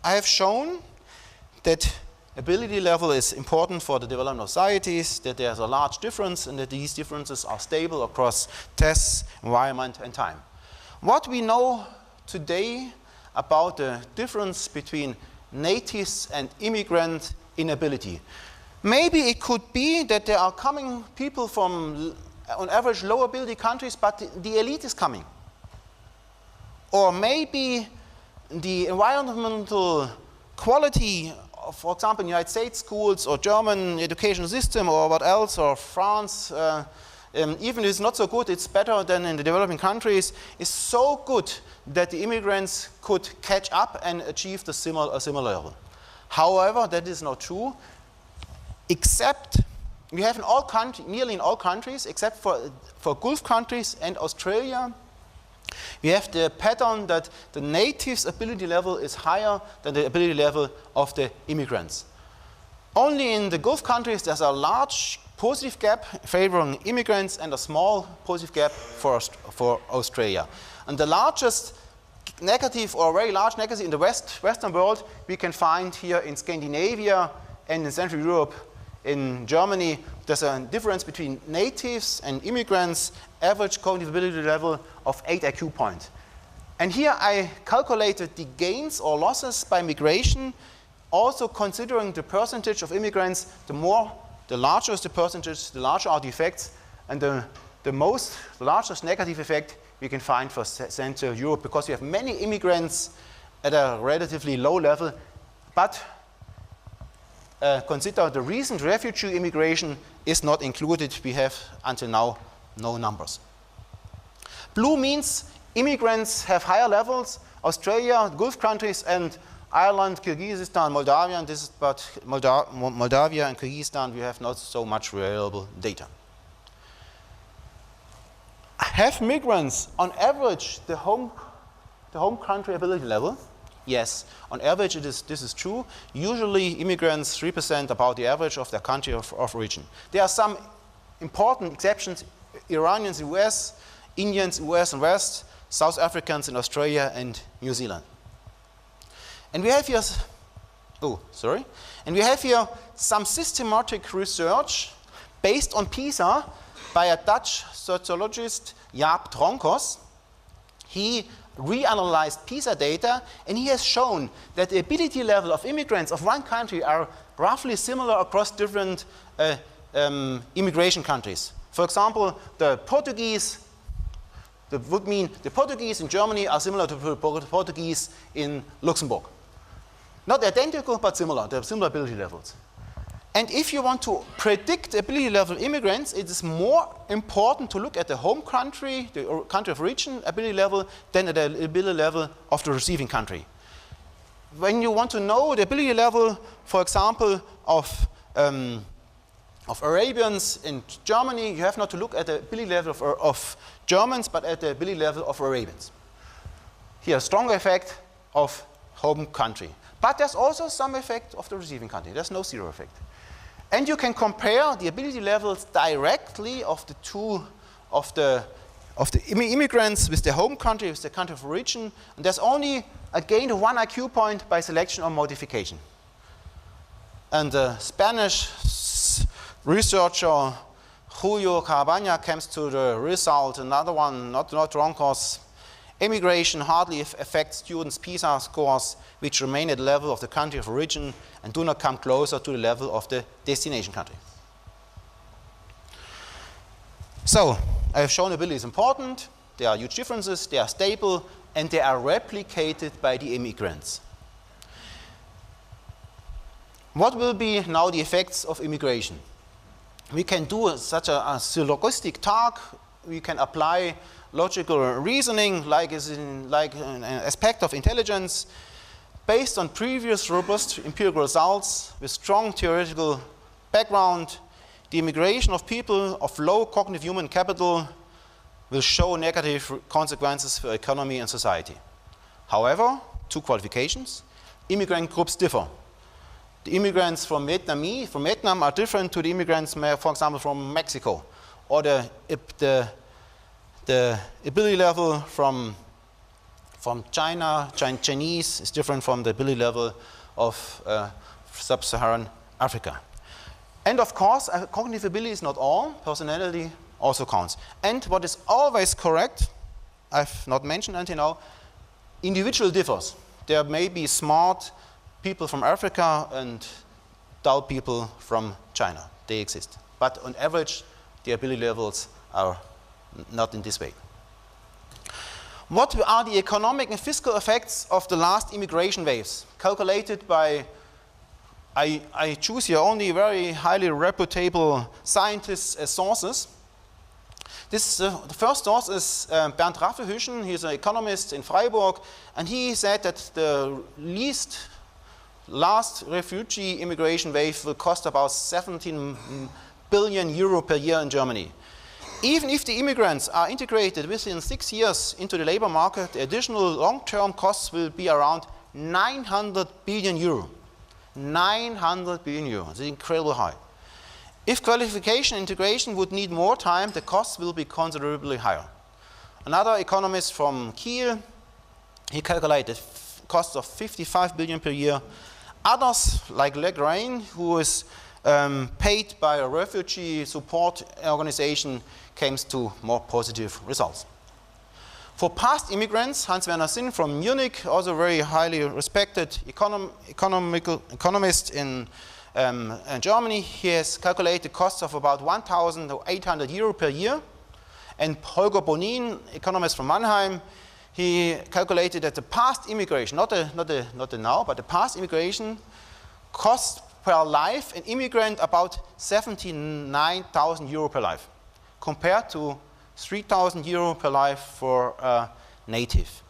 I have shown that ability level is important for the development of societies, that there's a large difference and that these differences are stable across tests, environment, and time. What we know today about the difference between natives and immigrant in ability? Maybe it could be that there are coming people from, on average, low ability countries, but the elite is coming. Or maybe the environmental quality of, for example, United States schools or German education system or what else, or France, even if it's not so good, it's better than in the developing countries, is so good that the immigrants could catch up and achieve a similar level. However, that is not true, except we have in all nearly in all countries, except for Gulf countries and Australia, we have the pattern that the natives' ability level is higher than the ability level of the immigrants. Only in the Gulf countries there's a large positive gap favoring immigrants and a small positive gap for Australia. And the largest negative or very large negative in the Western world we can find here in Scandinavia and in Central Europe. In Germany, there's a difference between natives and immigrants, average cognitive ability level of 8 IQ points. And here I calculated the gains or losses by migration, also considering the percentage of immigrants. The larger is the percentage, the larger are the effects, and the largest negative effect we can find for Central Europe, because we have many immigrants at a relatively low level, but consider the recent refugee immigration is not included. We have until now no numbers. Blue means immigrants have higher levels. Australia, Gulf countries, and Ireland, Kyrgyzstan, Moldavia, but Moldavia and Kyrgyzstan, we have not so much reliable data. Have migrants on average the home country ability level? Yes, on average this is true. Usually immigrants represent about the average of their country of origin. There are some important exceptions: Iranians in US, Indians in US and West, South Africans in Australia and New Zealand. And we have here, and we have here some systematic research based on PISA by a Dutch sociologist, Jaap Dronkers. He reanalyzed PISA data, and he has shown that the ability level of immigrants of one country are roughly similar across different immigration countries. For example, the Portuguese in Germany are similar to the Portuguese in Luxembourg. Not identical, but similar. They have similar ability levels. And if you want to predict ability level of immigrants, it is more important to look at the home country, the country of origin ability level, than at the ability level of the receiving country. When you want to know the ability level, for example, of Arabians in Germany, you have not to look at the ability level of Germans, but at the ability level of Arabians. Here, a strong effect of home country. But there's also some effect of the receiving country. There's no zero effect. And you can compare the ability levels directly of the two of the immigrants with their home country, with their country of origin. And there's only a gain of 1 IQ point by selection or modification. And the Spanish researcher Julio Cabaña comes to the result, another one, not Dronkers. Immigration hardly affects students' PISA scores, which remain at the level of the country of origin and do not come closer to the level of the destination country. So, I have shown ability is important, there are huge differences, they are stable, and they are replicated by the immigrants. What will be now the effects of immigration? We can do such a syllogistic talk, we can apply logical reasoning like an aspect of intelligence based on previous robust empirical results with strong theoretical background. The immigration of people of low cognitive human capital will show negative consequences for economy and society. However, two qualifications: immigrant groups differ. The immigrants from Vietnam are different to the immigrants, for example, from Mexico, or the ability level from from China, Chinese is different from the ability level of sub-Saharan Africa. And of course, cognitive ability is not all, personality also counts. And what is always correct, I've not mentioned until now, individual differs. There may be smart people from Africa and dull people from China. They exist. But on average, the ability levels are not in this way. What are the economic and fiscal effects of the last immigration waves? Calculated by, I choose here only very highly reputable scientists as sources. This, the first source is Bernd Raffehüschen. He's an economist in Freiburg, and he said that the last refugee immigration wave will cost about 17 billion euro per year in Germany. Even if the immigrants are integrated within 6 years into the labor market, the additional long-term costs will be around 900 billion euro. 900 billion euro. It's incredibly high. If qualification integration would need more time, the costs will be considerably higher. Another economist from Kiel, he calculated costs of 55 billion per year. Others, like Legrain, who is paid by a refugee support organization, came to more positive results. For past immigrants, Hans-Werner Sinn from Munich, also very highly respected economist in Germany, he has calculated costs of about 1,800 euro per year. And Holger Bonin, economist from Mannheim, he calculated that the past immigration, not the now, but the past immigration costs per life an immigrant about 79,000 euro per life, compared to 3,000 euro per life for a native.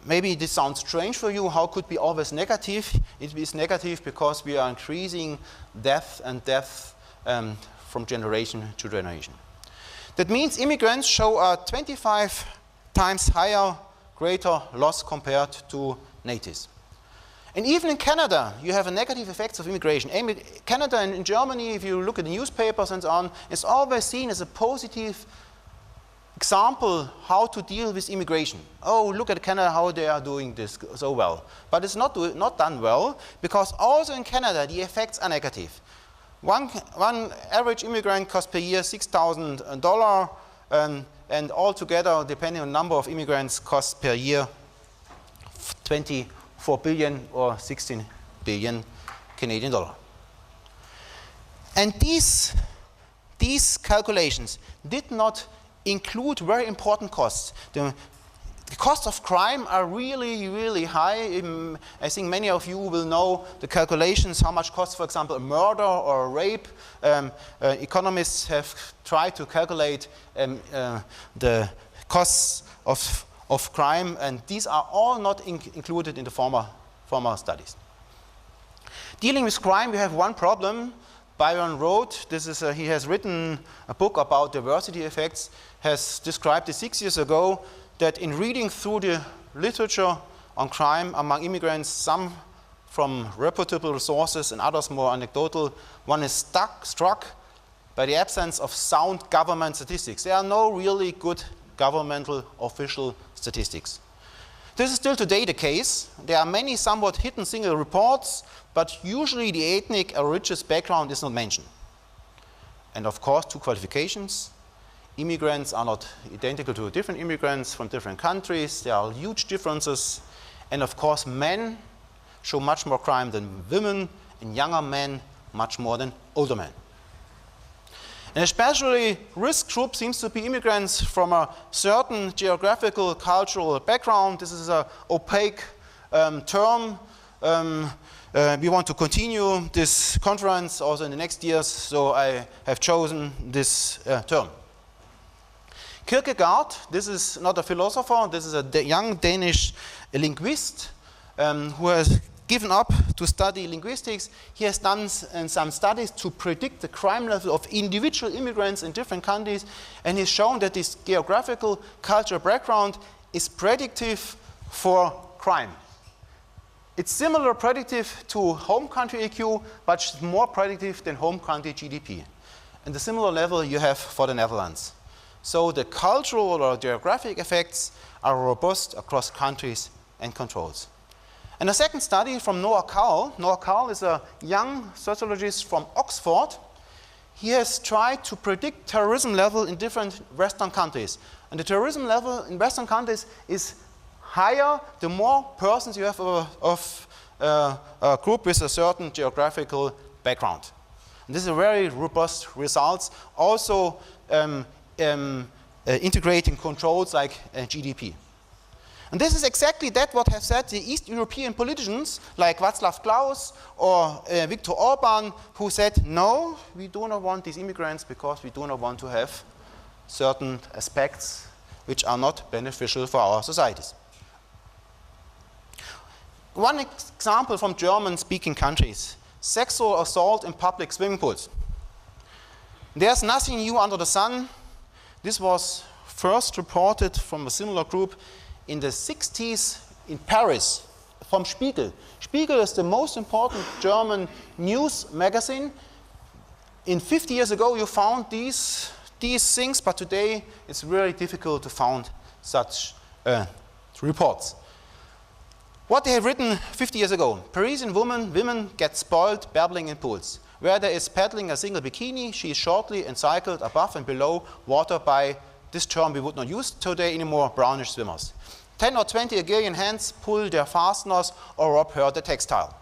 Maybe this sounds strange for you. How could it be always negative? It is negative because we are increasing death from generation to generation. That means immigrants show a 25 times higher, greater loss compared to natives. And even in Canada, you have a negative effects of immigration. Canada and in Germany, if you look at the newspapers and so on, is always seen as a positive example how to deal with immigration. Oh, look at Canada, how they are doing this so well. But it's not done well, because also in Canada, the effects are negative. One average immigrant costs per year $6,000, and altogether, depending on the number of immigrants, costs per year 24 billion or 16 billion Canadian dollar. And these calculations did not include very important costs. The costs of crime are really, really high. I think many of you will know the calculations, how much costs, for example, a murder or a rape. Economists have tried to calculate the costs of crime, and these are all not included in the former studies. Dealing with crime, we have one problem. Byron wrote, he has written a book about diversity effects, has described it 6 years ago, that in reading through the literature on crime among immigrants, some from reputable sources and others more anecdotal, one is struck by the absence of sound government statistics. There are no really good governmental official statistics. This is still today the case. There are many somewhat hidden single reports, but usually the ethnic or religious background is not mentioned. And of course, two qualifications. Immigrants are not identical to different immigrants from different countries. There are huge differences. And of course, men show much more crime than women, and younger men much more than older men. And especially risk group seems to be immigrants from a certain geographical, cultural background. This is an opaque term. We want to continue this conference also in the next years, so I have chosen this term. Kierkegaard, this is not a philosopher, this is a young Danish linguist who has given up to study linguistics. He has done some studies to predict the crime level of individual immigrants in different countries, and he's shown that this geographical cultural background is predictive for crime. It's similar predictive to home country IQ, but more predictive than home country GDP. And the similar level you have for the Netherlands. So the cultural or geographic effects are robust across countries and controls. And a second study from Noah Cowell is a young sociologist from Oxford. He has tried to predict terrorism level in different Western countries. And the terrorism level in Western countries is higher the more persons you have of a group with a certain geographical background. And this is a very robust results, also integrating controls like GDP. And this is exactly that what have said the East European politicians like Václav Klaus or Viktor Orban, who said, no, we do not want these immigrants because we do not want to have certain aspects which are not beneficial for our societies. One example from German-speaking countries, sexual assault in public swimming pools. There's nothing new under the sun. This was first reported from a similar group in the 60s in Paris from Spiegel. Spiegel is the most important German news magazine. In 50 years ago you found these things, but today it's really difficult to find such reports. What they have written 50 years ago: Parisian women get spoiled babbling in pools. Where there is paddling a single bikini, she is shortly encircled above and below water by this term we would not use today anymore, brownish swimmers. 10 or 20 Algerian hands pull their fasteners or rob her the textile.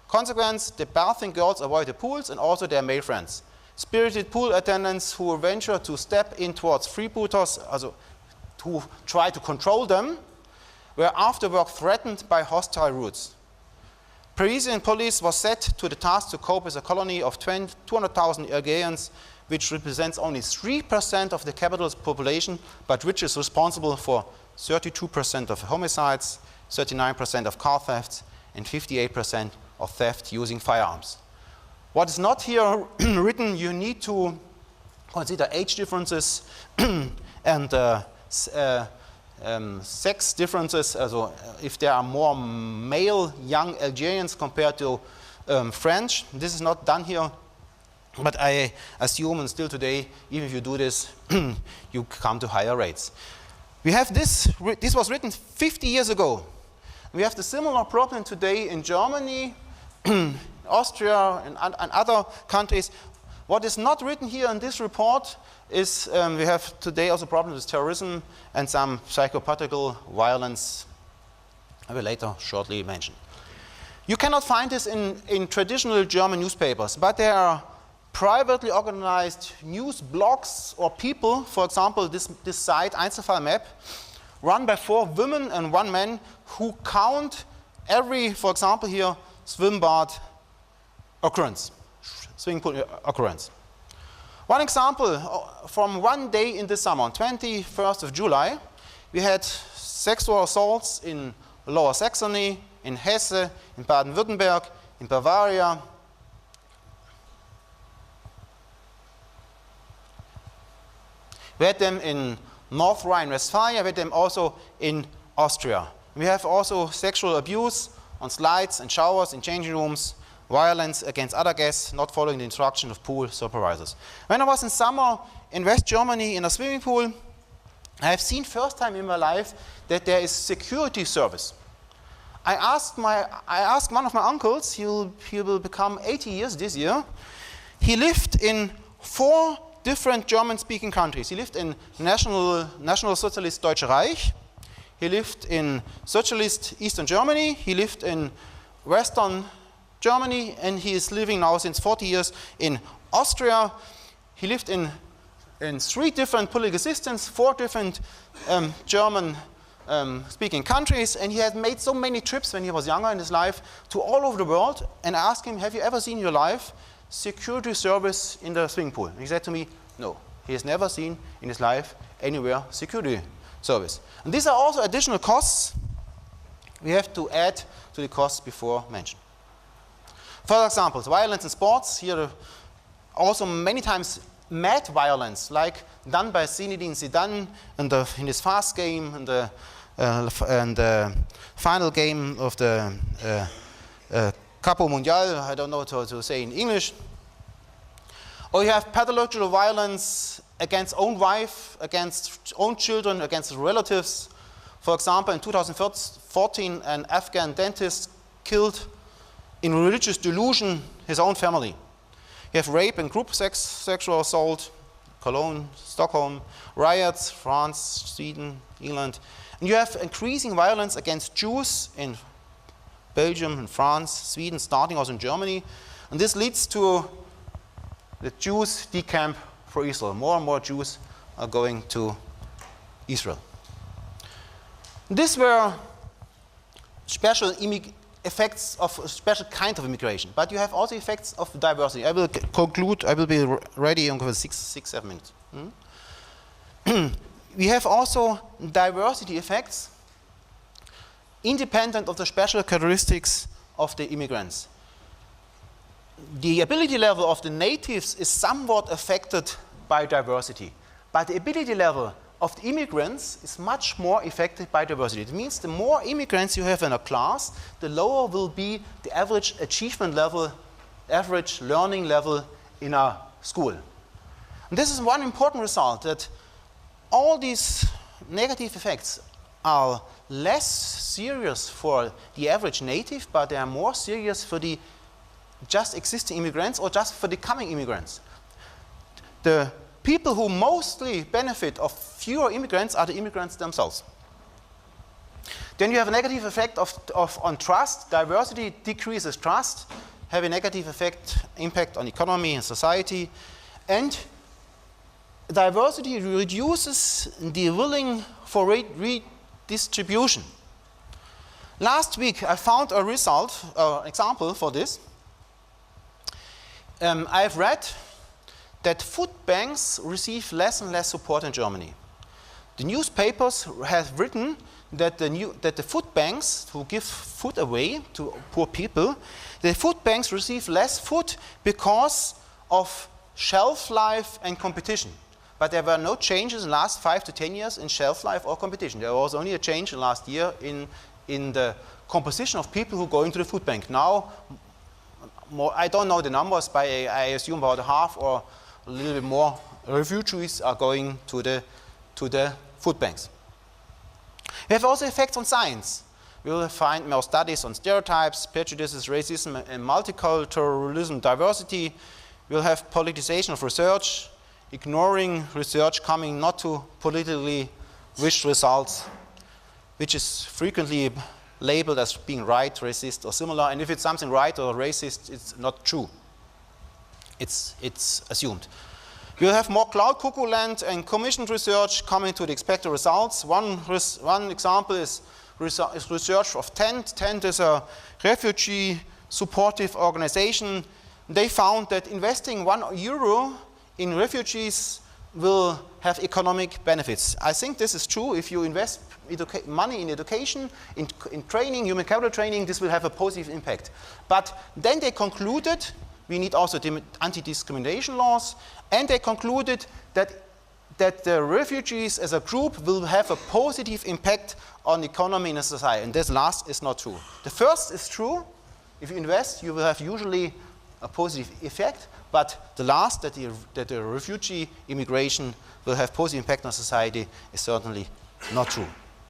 Consequence, the bathing girls avoid the pools and also their male friends. Spirited pool attendants who venture to step in towards freebooters, also who try to control them, were afterward threatened by hostile routes. Parisian police was set to the task to cope with a colony of 200,000 Algerians, which represents only 3% of the capital's population, but which is responsible for 32% of homicides, 39% of car thefts, and 58% of theft using firearms. What is not here written, you need to consider age differences and sex differences. Also, if there are more male young Algerians compared to French, this is not done here. But I assume, and still today, even if you do this, you come to higher rates. We have this was written 50 years ago. We have the similar problem today in Germany, Austria, and other countries. What is not written here in this report is we have today also problems with terrorism and some psychopathical violence I will later shortly mention. You cannot find this in traditional German newspapers, but there are privately organized news blogs or people, for example, this site, Einzelfall Map, run by 4 women and 1 man who count every, for example here, swimbad occurrence, swimming pool occurrence. One example, from one day in the summer, on 21st of July, we had sexual assaults in Lower Saxony, in Hesse, in Baden-Württemberg, in Bavaria. We had them in North Rhine-Westphalia, we had them also in Austria. We have also sexual abuse on slides and showers in changing rooms, violence against other guests, not following the instruction of pool supervisors. When I was in summer in West Germany in a swimming pool, I have seen first time in my life that there is security service. I asked one of my uncles, he will become 80 years this year. He lived in 4 different German-speaking countries. He lived in National Socialist Deutsche Reich. He lived in Socialist Eastern Germany. He lived in Western Germany, and he is living now since 40 years in Austria. He lived in 3 different political systems, 4 different German-speaking countries, and he had made so many trips when he was younger in his life to all over the world. And I asked him, have you ever seen in your life security service in the swimming pool? And he said to me, no. He has never seen in his life anywhere security service. And these are also additional costs we have to add to the costs before mentioned. Further examples, violence in sports. Here also many times mad violence, like done by Zinedine Zidane in his fast game and the final game of the Capo Mundial, I don't know what to say in English. Or you have pathological violence against own wife, against own children, against relatives, For example, in 2014, an Afghan dentist killed in religious delusion his own family. You have rape and group sexual assault, Cologne, Stockholm, riots, France, Sweden, England. And you have increasing violence against Jews in Belgium, in France, Sweden, starting also in Germany. And this leads to the Jews decamp for Israel. More and more Jews are going to Israel. These were special effects of a special kind of immigration, but you have also effects of diversity. I will conclude, I will be ready in 6-7 minutes. We have also diversity effects independent of the special characteristics of the immigrants. The ability level of the natives is somewhat affected by diversity, but the ability level of the immigrants is much more affected by diversity. It means the more immigrants you have in a class, the lower will be the average achievement level, average learning level in a school. And this is one important result, that all these negative effects are less serious for the average native, but they are more serious for the just existing immigrants or just for the coming immigrants. The people who mostly benefit of fewer immigrants are the immigrants themselves. Then you have a negative effect on trust. Diversity decreases trust, have a negative impact on economy and society. And diversity reduces the willing for redistribution. Last week I found a result, example for this. I've read that food banks receive less and less support in Germany. The newspapers have written that the food banks who give food away to poor people, the food banks receive less food because of shelf life and competition. But there were no changes in the last 5 to 10 years in shelf life or competition. There was only a change in last year in the composition of people who go into the food bank. Now, I don't know the numbers, but I assume about half or a little bit more refugees are going to the food banks. We have also effects on science. We will find more studies on stereotypes, prejudices, racism, and multiculturalism, diversity. We'll have politicization of research, ignoring research coming not to politically wished results, which is frequently labeled as being right, racist, or similar. And if it's something right or racist, it's not true. It's assumed. We'll have more cloud cuckoo land and commissioned research coming to the expected results. One example is research of TENT. TENT is a refugee supportive organization. They found that investing €1 in refugees will have economic benefits. I think this is true. If you invest money in education, in training, human capital training, this will have a positive impact. But then they concluded we need also anti-discrimination laws, and they concluded that the refugees as a group will have a positive impact on the economy and society. And this last is not true. The first is true. If you invest, you will have usually a positive effect. But the last, that the refugee immigration will have positive impact on society, is certainly not true.